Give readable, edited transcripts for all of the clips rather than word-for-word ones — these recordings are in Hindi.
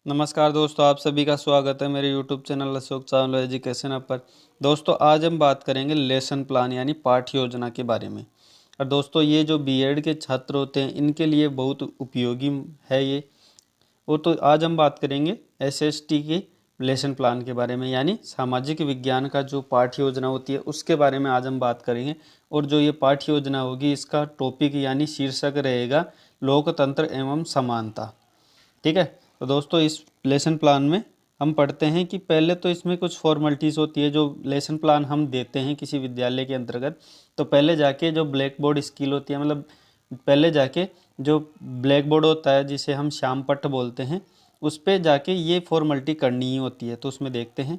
नमस्कार दोस्तों, आप सभी का स्वागत है मेरे YouTube channel Ashok Chawla education app पर। दोस्तों आज हम बात करेंगे लेसन प्लान यानी पाठ्य योजना के बारे में। और दोस्तों ये जो बीएड के छात्र होते हैं इनके लिए बहुत उपयोगी है ये। और तो आज हम बात करेंगे एसएसटी के लेसन प्लान के बारे में, यानी सामाजिक विज्ञान का जो पाठ्य योजना होती है उसके बारे में आज हम बात करेंगे। और जो ये पाठ्य योजना होगी इसका टॉपिक यानी शीर्षक रहेगा लोकतंत्र एवं समानता। ठीक है। तो दोस्तों इस लेसन प्लान में हम पढ़ते हैं कि पहले तो इसमें कुछ फॉर्मेलिटीज़ होती है। जो लेसन प्लान हम देते हैं किसी विद्यालय के अंतर्गत, तो पहले जाके जो ब्लैक बोर्ड स्किल होती है, मतलब पहले जाके जो ब्लैक बोर्ड होता है जिसे हम श्याम पट्ट बोलते हैं, उस पर जाके ये फॉर्मेलिटी करनी ही होती है। तो उसमें देखते हैं,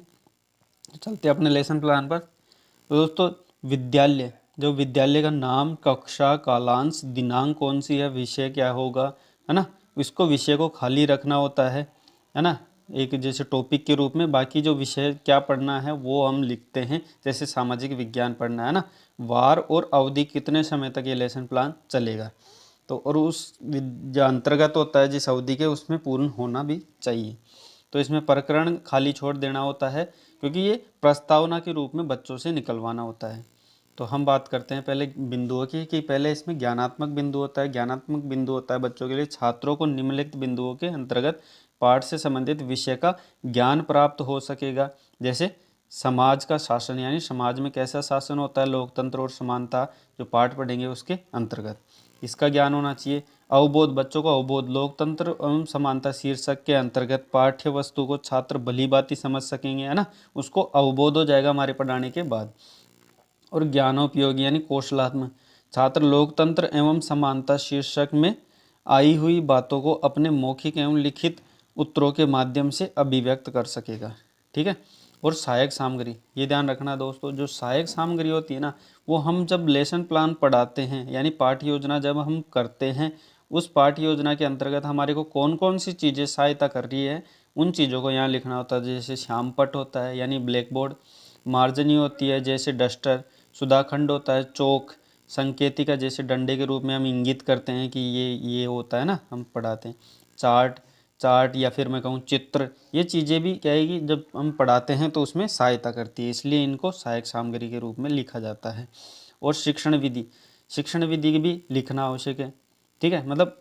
चलते अपने लेसन प्लान पर। तो दोस्तों विद्यालय, जो विद्यालय का नाम, कक्षा, कालांश, दिनांक कौन सी है, विषय क्या होगा, है ना, इसको विषय को खाली रखना होता है ना, एक जैसे टॉपिक के रूप में। बाकी जो विषय क्या पढ़ना है वो हम लिखते हैं, जैसे सामाजिक विज्ञान पढ़ना है ना, वार और अवधि कितने समय तक ये लेसन प्लान चलेगा। तो और उस जो अंतर्गत होता है जिस अवधि के, उसमें पूर्ण होना भी चाहिए। तो इसमें प्रकरण खाली छोड़ देना होता है, क्योंकि ये प्रस्तावना के रूप में बच्चों से निकलवाना होता है। तो हम बात करते हैं पहले बिंदुओं की, कि पहले इसमें ज्ञानात्मक बिंदु होता है। ज्ञानात्मक बिंदु होता है बच्चों के लिए छात्रों को निम्नलिखित बिंदुओं के अंतर्गत पाठ से संबंधित विषय का ज्ञान प्राप्त हो सकेगा। जैसे समाज का शासन, यानी समाज में कैसा शासन होता है, लोकतंत्र और समानता, जो पाठ पढ़ेंगे उसके अंतर्गत इसका ज्ञान होना चाहिए। अवबोध, बच्चों को अवबोध, लोकतंत्र एवं समानता शीर्षक के अंतर्गत पाठ्य वस्तु को छात्र भली भांति समझ सकेंगे, है ना, उसको अवबोध हो जाएगा हमारे पढ़ाने के बाद। और ज्ञानोपयोगी यानी कौशलात्मक, छात्र लोकतंत्र एवं समानता शीर्षक में आई हुई बातों को अपने मौखिक एवं लिखित उत्तरों के माध्यम से अभिव्यक्त कर सकेगा। ठीक है। और सहायक सामग्री, ये ध्यान रखना दोस्तों, जो सहायक सामग्री होती है ना, वो हम जब लेसन प्लान पढ़ाते हैं यानी पाठ्य योजना जब हम करते हैं, उस पाठ्य योजना के अंतर्गत हमारे को कौन कौन सी चीज़ें सहायता कर रही है उन चीज़ों को यहाँ लिखना होता है। जैसे श्यामपट्ट होता है यानी ब्लैक बोर्ड, मार्जनी होती है जैसे डस्टर, सुधाखंड होता है चौक, संकेतिका जैसे डंडे के रूप में हम इंगित करते हैं कि ये होता है ना, हम पढ़ाते हैं। चार्ट, या फिर मैं कहूँ चित्र, ये चीज़ें भी क्या है कि जब हम पढ़ाते हैं तो उसमें सहायता करती है, इसलिए इनको सहायक सामग्री के रूप में लिखा जाता है। और शिक्षण विधि, शिक्षण विधि भी लिखना आवश्यक है। ठीक है, मतलब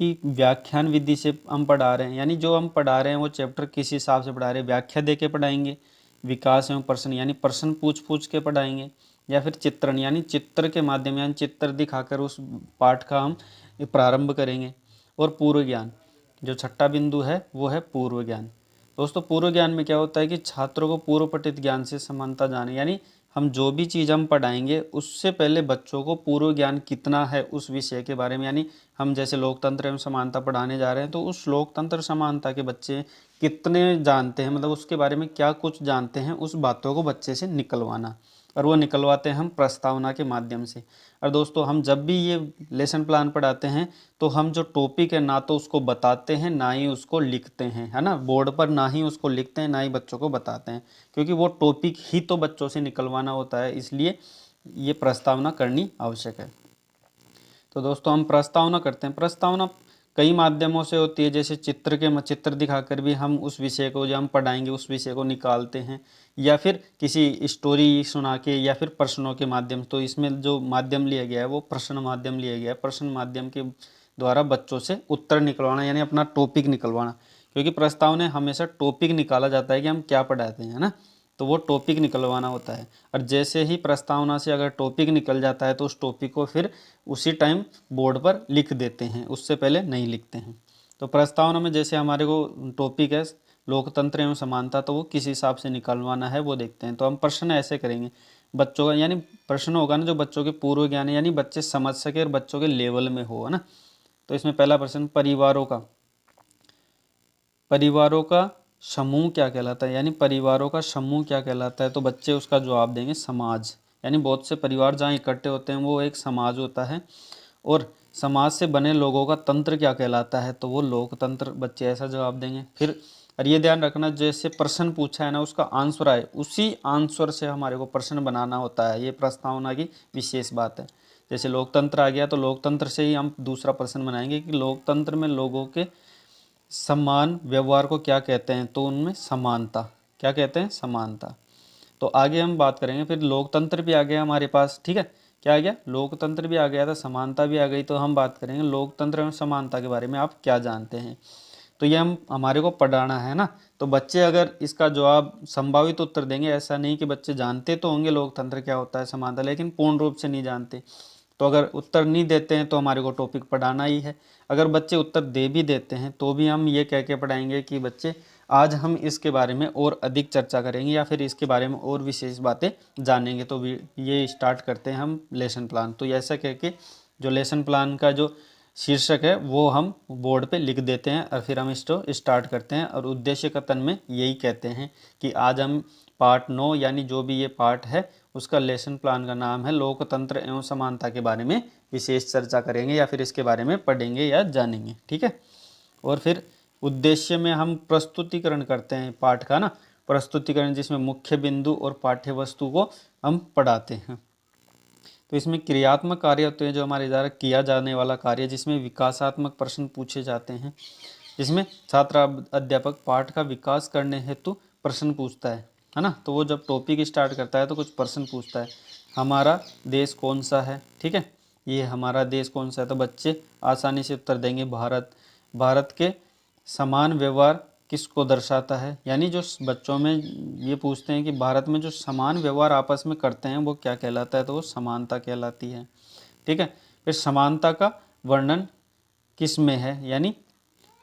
कि व्याख्यान विधि से हम पढ़ा रहे हैं, यानी जो हम पढ़ा रहे हैं वो चैप्टर किस हिसाब से पढ़ा रहे हैं, व्याख्या दे के पढ़ाएंगे। विकास एवं प्रश्न, यानी प्रश्न पूछ पूछ के पढ़ाएंगे। या फिर चित्रण, यानी चित्र के माध्यम, यानी चित्र दिखाकर उस पाठ का हम प्रारंभ करेंगे। और पूर्व ज्ञान, जो छठा बिंदु है वो है पूर्व ज्ञान। दोस्तों पूर्व ज्ञान में क्या होता है कि छात्रों को पूर्व पठित ज्ञान से समानता जाने, यानी हम जो भी चीज़ हम पढ़ाएंगे उससे पहले बच्चों को पूर्व ज्ञान कितना है उस विषय के बारे में। यानी हम जैसे लोकतंत्र एवं समानता पढ़ाने जा रहे हैं, तो उस लोकतंत्र समानता के बच्चे कितने जानते हैं, मतलब उसके बारे में क्या कुछ जानते हैं, उस बातों को बच्चे से निकलवाना। और वो निकलवाते हैं हम प्रस्तावना के माध्यम से। और दोस्तों हम जब भी ये लेसन प्लान पढ़ाते हैं तो हम जो टॉपिक है ना तो उसको बताते हैं ना ही उसको लिखते हैं, है ना, बोर्ड पर ना ही उसको लिखते हैं ना ही बच्चों को बताते हैं, क्योंकि वो टॉपिक ही तो बच्चों से निकलवाना होता है, इसलिए ये प्रस्तावना करनी आवश्यक है। तो दोस्तों हम प्रस्तावना करते हैं। प्रस्तावना कई माध्यमों से होती है, जैसे चित्र दिखाकर भी हम उस विषय को जो हम पढ़ाएंगे उस विषय को निकालते हैं, या फिर किसी स्टोरी सुना के, या फिर प्रश्नों के माध्यम। तो इसमें जो माध्यम लिया गया है वो प्रश्न माध्यम लिया गया है। प्रश्न माध्यम के द्वारा बच्चों से उत्तर निकलवाना, यानी अपना टॉपिक निकलवाना, क्योंकि प्रस्तावना हमेशा टॉपिक निकाला जाता है कि हम क्या पढ़ाते हैं, है ना, तो वो टॉपिक निकलवाना होता है। और जैसे ही प्रस्तावना से अगर टॉपिक निकल जाता है तो उस टॉपिक को फिर उसी टाइम बोर्ड पर लिख देते हैं, उससे पहले नहीं लिखते हैं। तो प्रस्तावना में जैसे हमारे को टॉपिक है लोकतंत्र एवं समानता, तो वो किस हिसाब से निकलवाना है वो देखते हैं। तो हम प्रश्न ऐसे करेंगे बच्चों का, यानी प्रश्न होगा ना जो बच्चों के पूर्व ज्ञान है, यानी बच्चे समझ सके और बच्चों के लेवल में हो, है ना। तो इसमें पहला प्रश्न, परिवारों का समूह क्या कहलाता है, यानी परिवारों का समूह क्या कहलाता है। तो बच्चे उसका जवाब देंगे समाज, यानी बहुत से परिवार जहाँ इकट्ठे होते हैं वो एक समाज होता है। और समाज से बने लोगों का तंत्र क्या कहलाता है, तो वो लोकतंत्र, बच्चे ऐसा जवाब देंगे। फिर और ये ध्यान रखना, जैसे प्रश्न पूछा है ना उसका आंसर आए, उसी आंसर से हमारे को प्रश्न बनाना होता है, ये प्रस्तावना की विशेष बात है। जैसे लोकतंत्र आ गया तो लोकतंत्र से ही हम दूसरा प्रश्न बनाएंगे कि लोकतंत्र में लोगों के समान व्यवहार को क्या कहते हैं, तो उनमें समानता, क्या कहते हैं, समानता। तो आगे हम बात करेंगे। फिर लोकतंत्र भी आ गया हमारे पास, ठीक है, क्या आ गया, लोकतंत्र भी आ गया था, समानता भी आ गई। तो हम बात करेंगे लोकतंत्र एवं समानता के बारे में आप क्या जानते हैं। तो ये हम हमारे को पढ़ाना है ना। तो बच्चे अगर इसका जवाब संभावित उत्तर देंगे, ऐसा नहीं कि बच्चे जानते तो होंगे लोकतंत्र क्या होता है, समानता, लेकिन पूर्ण रूप से नहीं जानते, तो अगर उत्तर नहीं देते हैं तो हमारे को टॉपिक पढ़ाना ही है। अगर बच्चे उत्तर दे भी देते हैं तो भी हम ये कह के पढ़ाएंगे कि बच्चे आज हम इसके बारे में और अधिक चर्चा करेंगे या फिर इसके बारे में और विशेष बातें जानेंगे। तो ये स्टार्ट करते हैं हम लेसन प्लान। तो ऐसा कह के जो लेसन प्लान का जो शीर्षक है वो हम बोर्ड पे लिख देते हैं और फिर हम इसको स्टार्ट करते हैं। और उद्देश्य कथन में यही कहते हैं कि आज हम पार्ट 9 यानी जो भी ये पार्ट है उसका लेसन प्लान का नाम है लोकतंत्र एवं समानता के बारे में विशेष चर्चा करेंगे या फिर इसके बारे में पढ़ेंगे या जानेंगे, ठीक है। और फिर उद्देश्य में हम प्रस्तुतिकरण करते हैं पाठ का ना, प्रस्तुतिकरण जिसमें मुख्य बिंदु और पाठ्य वस्तु को हम पढ़ाते हैं। तो इसमें क्रियात्मक कार्य होते हैं जो हमारे द्वारा किया जाने वाला कार्य, जिसमें विकासात्मक प्रश्न पूछे जाते हैं, जिसमें छात्र अध्यापक पाठ का विकास करने हेतु प्रश्न पूछता है ना। तो वो जब टॉपिक स्टार्ट करता है तो कुछ प्रश्न पूछता है, हमारा देश कौन सा है, ठीक है, ये हमारा देश कौन सा है। तो बच्चे आसानी से उत्तर देंगे भारत। भारत के समान व्यवहार किसको दर्शाता है, यानी जो बच्चों में ये पूछते हैं कि भारत में जो समान व्यवहार आपस में करते हैं वो क्या कहलाता है, तो वो समानता कहलाती है, ठीक है। फिर समानता का वर्णन किस में है, यानी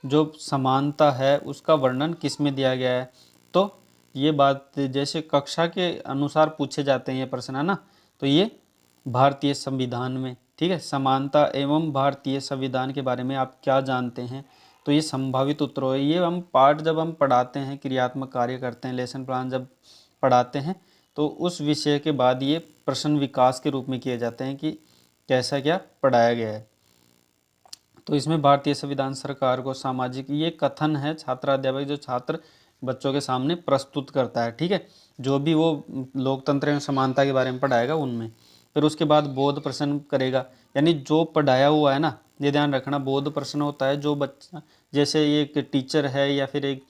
जो समानता है उसका वर्णन किस में दिया गया है। तो ये बात जैसे कक्षा के अनुसार पूछे जाते हैं ये प्रश्न, है ना। तो ये भारतीय संविधान में, ठीक है, समानता एवं भारतीय संविधान के बारे में आप क्या जानते हैं। तो ये संभावित उत्तर है। ये हम पाठ जब हम पढ़ाते हैं, क्रियात्मक कार्य करते हैं, लेसन प्लान जब पढ़ाते हैं तो उस विषय के बाद ये प्रश्न विकास के रूप में किए जाते हैं कि कैसा क्या पढ़ाया गया है। तो इसमें भारतीय संविधान सरकार को सामाजिक, ये कथन है छात्राध्यापक जो छात्र बच्चों के सामने प्रस्तुत करता है, ठीक है, जो भी वो लोकतंत्र एवं समानता के बारे में पढ़ाएगा उनमें। फिर उसके बाद बोध प्रश्न करेगा, यानी जो पढ़ाया हुआ है ना, ये ध्यान रखना, बोध प्रश्न होता है जो बच्चा, जैसे एक टीचर है या फिर एक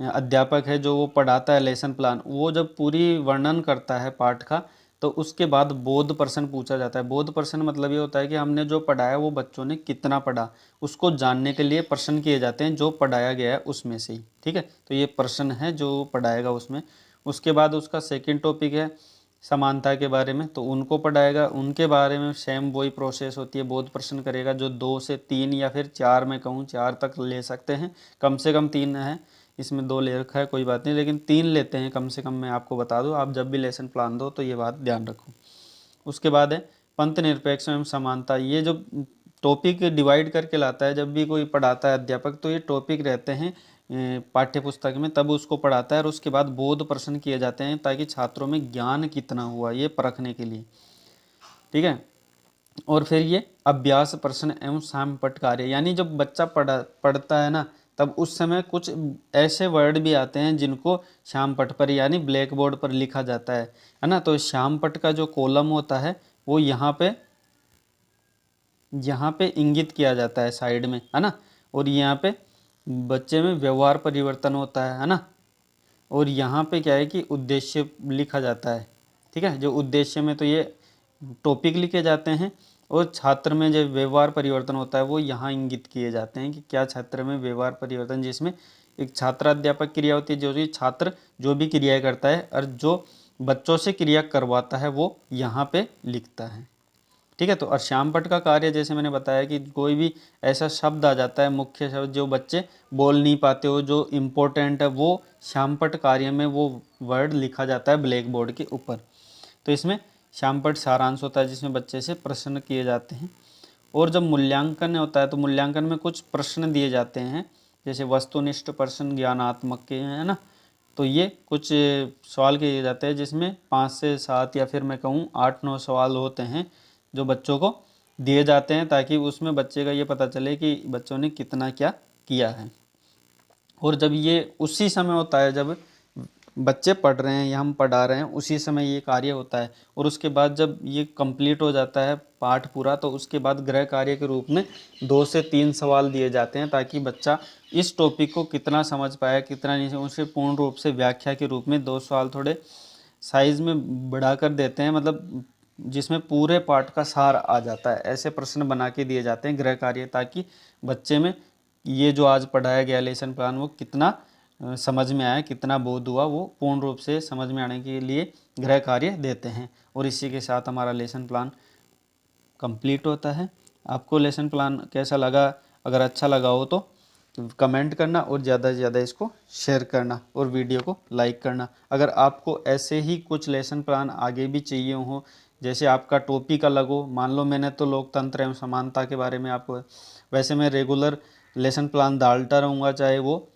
अध्यापक है जो वो पढ़ाता है लेसन प्लान, वो जब पूरी वर्णन करता है पाठ का तो उसके बाद बोध प्रश्न पूछा जाता है। बोध प्रश्न मतलब ये होता है कि हमने जो पढ़ाया वो बच्चों ने कितना पढ़ा, उसको जानने के लिए प्रश्न किए जाते हैं जो पढ़ाया गया है उसमें से ही, ठीक है। तो ये प्रश्न है जो पढ़ाएगा उसमें। उसके बाद उसका सेकंड टॉपिक है समानता के बारे में, तो उनको पढ़ाएगा, उनके बारे में सेम वही प्रोसेस होती है, बोध प्रश्न करेगा जो 2 से 3 या फिर 4 में कहूँ 4 तक ले सकते हैं, कम से कम 3 है, इसमें 2 ले रखा है कोई बात नहीं, लेकिन 3 लेते हैं कम से कम। मैं आपको बता दूं, आप जब भी लेसन प्लान दो तो ये बात ध्यान रखो। उसके बाद है पंथ निरपेक्ष एवं समानता। ये जो टॉपिक डिवाइड करके लाता है जब भी कोई पढ़ाता है अध्यापक, तो ये टॉपिक रहते हैं पाठ्य पुस्तक में, तब उसको पढ़ाता है। और उसके बाद बोध प्रश्न किए जाते हैं ताकि छात्रों में ज्ञान कितना हुआ ये परखने के लिए, ठीक है। और फिर ये अभ्यास प्रश्न एवं सामपट कार्य, यानी जब बच्चा पढ़ता है ना तब उस समय कुछ ऐसे वर्ड भी आते हैं जिनको श्यामपट पर यानी ब्लैक बोर्ड पर लिखा जाता है ना। तो श्यामपट का जो कॉलम होता है वो यहाँ पे इंगित किया जाता है साइड में, है ना। और यहाँ पे बच्चे में व्यवहार परिवर्तन होता है ना। और यहाँ पे क्या है कि उद्देश्य लिखा जाता है, ठीक है। जो उद्देश्य में तो ये टॉपिक लिखे जाते हैं और छात्र में जो व्यवहार परिवर्तन होता है वो यहाँ इंगित किए जाते हैं कि क्या छात्र में व्यवहार परिवर्तन, जिसमें एक छात्राध्यापक क्रिया होती है, जो भी छात्र जो भी क्रिया करता है और जो बच्चों से क्रिया करवाता है वो यहाँ पे लिखता है, ठीक है। तो और श्यामपट का कार्य जैसे मैंने बताया कि कोई भी ऐसा शब्द आ जाता है, मुख्य शब्द जो बच्चे बोल नहीं पाते हो, जो इम्पोर्टेंट है, वो श्यामपट कार्य में वो वर्ड लिखा जाता है ब्लैक बोर्ड के ऊपर। तो इसमें श्यामपट सारांश होता है जिसमें बच्चे से प्रश्न किए जाते हैं। और जब मूल्यांकन होता है तो मूल्यांकन में कुछ प्रश्न दिए जाते हैं, जैसे वस्तुनिष्ठ प्रश्न, ज्ञानात्मक के, है ना। तो ये कुछ सवाल किए जाते हैं जिसमें 5 से 7 या फिर मैं कहूँ 8-9 सवाल होते हैं जो बच्चों को दिए जाते हैं ताकि उसमें बच्चे का ये पता चले कि बच्चों ने कितना क्या किया है। और जब ये उसी समय होता है जब बच्चे पढ़ रहे हैं या हम पढ़ा रहे हैं उसी समय ये कार्य होता है। और उसके बाद जब ये कंप्लीट हो जाता है पाठ पूरा, तो उसके बाद गृह कार्य के रूप में 2 से 3 सवाल दिए जाते हैं, ताकि बच्चा इस टॉपिक को कितना समझ पाया कितना नहीं, उसे पूर्ण रूप से व्याख्या के रूप में 2 सवाल थोड़े साइज़ में बढ़ा कर देते हैं, मतलब जिसमें पूरे पाठ का सार आ जाता है। ऐसे प्रश्न बना के दिए जाते हैं गृह कार्य, ताकि बच्चे में ये जो आज पढ़ाया गया लेसन प्लान वो कितना समझ में आया, कितना बोध हुआ, वो पूर्ण रूप से समझ में आने के लिए गृह कार्य देते हैं। और इसी के साथ हमारा लेसन प्लान कंप्लीट होता है। आपको लेसन प्लान कैसा लगा? अगर अच्छा लगा हो तो कमेंट करना और ज़्यादा से ज़्यादा इसको शेयर करना और वीडियो को लाइक करना। अगर आपको ऐसे ही कुछ लेसन प्लान आगे भी चाहिए हो, जैसे आपका टॉपिक अलग हो, मान लो मैंने तो लोकतंत्र एवं समानता के बारे में आपको, वैसे मैं रेगुलर लेसन प्लान डालता रहूँगा, चाहे वो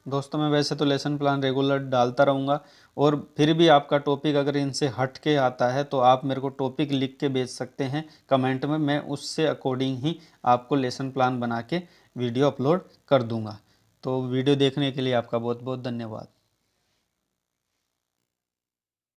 दोस्तों मैं वैसे तो लेसन प्लान रेगुलर डालता रहूँगा। और फिर भी आपका टॉपिक अगर इनसे हट के आता है तो आप मेरे को टॉपिक लिख के भेज सकते हैं कमेंट में, मैं उससे अकॉर्डिंग ही आपको लेसन प्लान बना के वीडियो अपलोड कर दूँगा। तो वीडियो देखने के लिए आपका बहुत बहुत धन्यवाद।